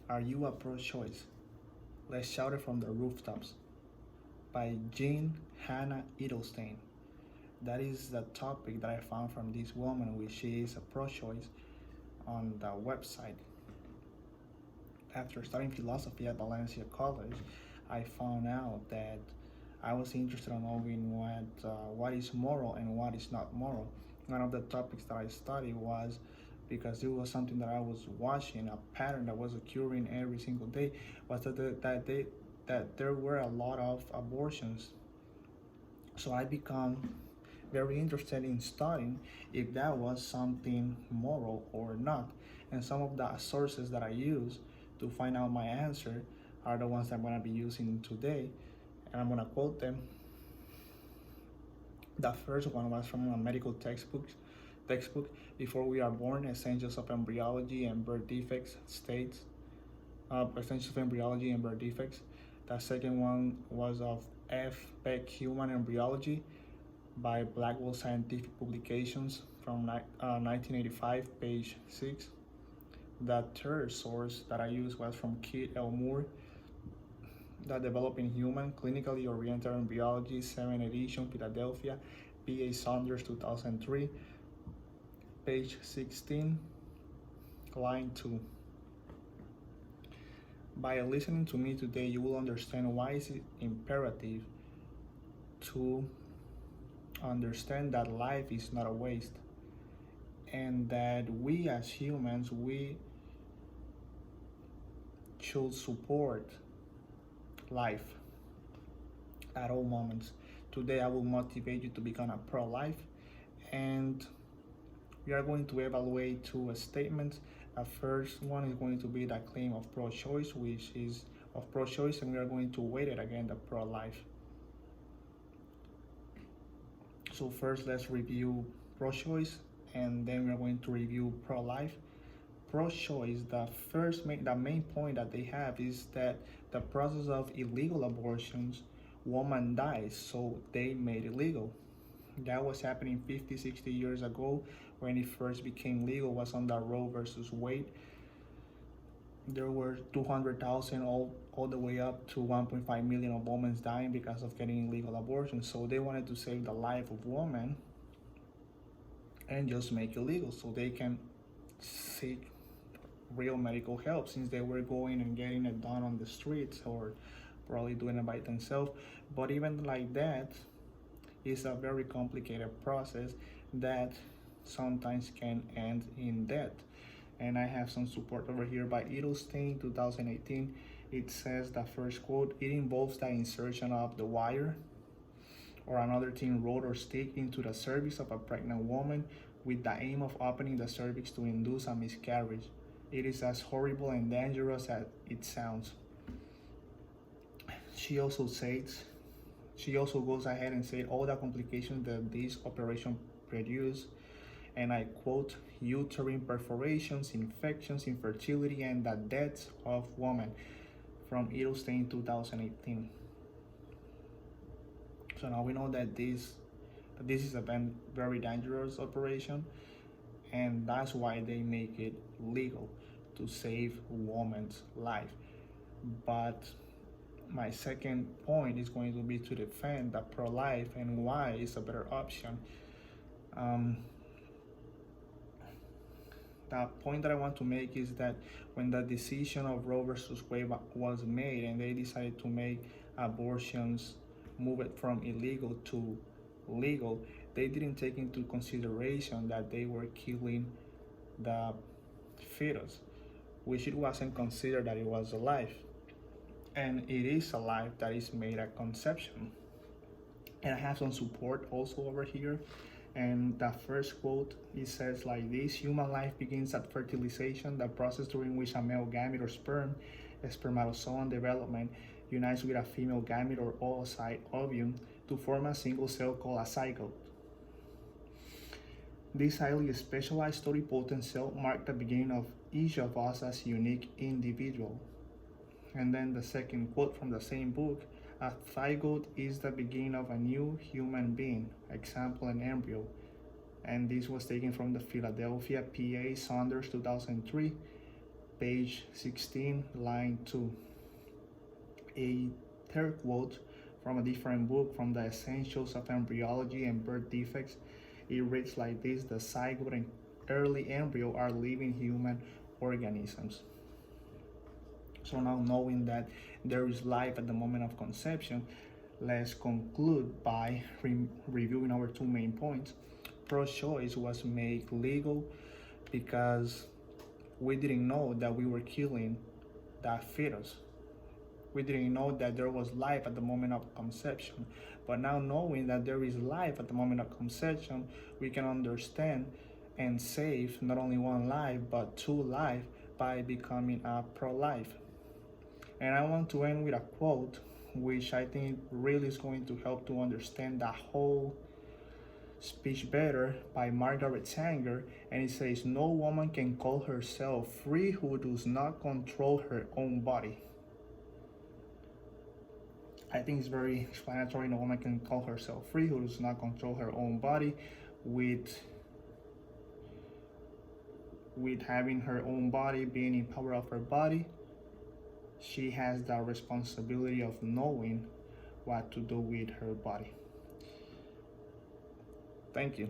Are you a pro-choice? Let's shout it from the rooftops. By Jean Hannah Edelstein. That is the topic that I found from this woman, which she is a pro-choice on the website. After studying philosophy at Valencia College, I found out that I was interested in knowing what is moral and what is not moral. One of the topics that I studied was because it was something that I was watching, a pattern that was occurring every single day, was that there were a lot of abortions. So I become very interested in studying if that was something moral or not. And some of the sources that I use to find out my answer are the ones that I'm going to be using today, and I'm going to quote them. The first one was from a medical textbook, Before We Are Born, Essentials of Embryology and Birth Defects states, Essentials of Embryology and Birth Defects. The second one was of F. Beck, Human Embryology, by Blackwell Scientific Publications from 1985, page 6. The third source that I used was from Keith L. Moore, The Developing Human, Clinically Oriented Embryology, 7th edition, Philadelphia, P.A. Saunders, 2003, page 16, line 2. By listening to me today, you will understand why it is imperative to understand that life is not a waste, and that we as humans, we should support life at all moments. Today I will motivate you to become a pro-life, and we are going to evaluate two statements. The first one is going to be the claim of pro-choice, which is of pro-choice, and we are going to weight it against the pro-life. So first, let's review pro-choice, and then we're going to review pro-life. Pro-choice, the main point that they have is that the process of illegal abortions, woman dies, so they made it legal. That was happening 50, 60 years ago when it first became legal, was on the Roe versus Wade. There were 200,000 all the way up to 1.5 million of women dying because of getting illegal abortions. So they wanted to save the life of women and just make it legal so they can seek real medical help, since they were going and getting it done on the streets or probably doing it by themselves. But even like that, it's a very complicated process that sometimes can end in death. And I have some support over here by Edelstein, 2018. It says, the first quote, it involves the insertion of the wire or another thin rod or stick into the cervix of a pregnant woman with the aim of opening the cervix to induce a miscarriage. It is as horrible and dangerous as it sounds. She also goes ahead and said all the complications that this operation produced, and I quote, uterine perforations, infections, infertility, and the deaths of women, from Edelstein, 2018. So now we know that this is a very dangerous operation, and that's why they make it legal, to save woman's life. But my second point is going to be to defend the pro-life and why it's a better option. The point that I want to make is that when the decision of Roe versus Wade was made and they decided to make abortions, move it from illegal to legal, they didn't take into consideration that they were killing the fetus, which it wasn't considered that it was alive. And it is a life that is made at conception. And I have some support also over here. And the first quote, it says like this: human life begins at fertilization, the process during which a male gamete or sperm, a spermatozoon development, unites with a female gamete or oocyte ovum to form a single cell called a zygote. This highly specialized pluripotent cell marked the beginning of each of us as unique individual. And then the second quote from the same book, a zygote is the beginning of a new human being, example, an embryo. And this was taken from the Philadelphia, PA, Saunders, 2003, page 16, line 2. A third quote from a different book, from the Essentials of Embryology and Birth Defects. It reads like this: the zygote and early embryo are living human organisms. So now, knowing that there is life at the moment of conception, let's conclude by reviewing our two main points. Pro-choice was made legal because we didn't know that we were killing that fetus. We didn't know that there was life at the moment of conception. But now, knowing that there is life at the moment of conception, we can understand and save not only one life but two lives by becoming a pro-life. And I want to end with a quote which I think really is going to help to understand the whole speech better, by Margaret Sanger, and it says, "No woman can call herself free who does not control her own body." I think it's very explanatory. No woman can call herself free who does not control her own body. With having her own body, being in power of her body, she has the responsibility of knowing what to do with her body. Thank you.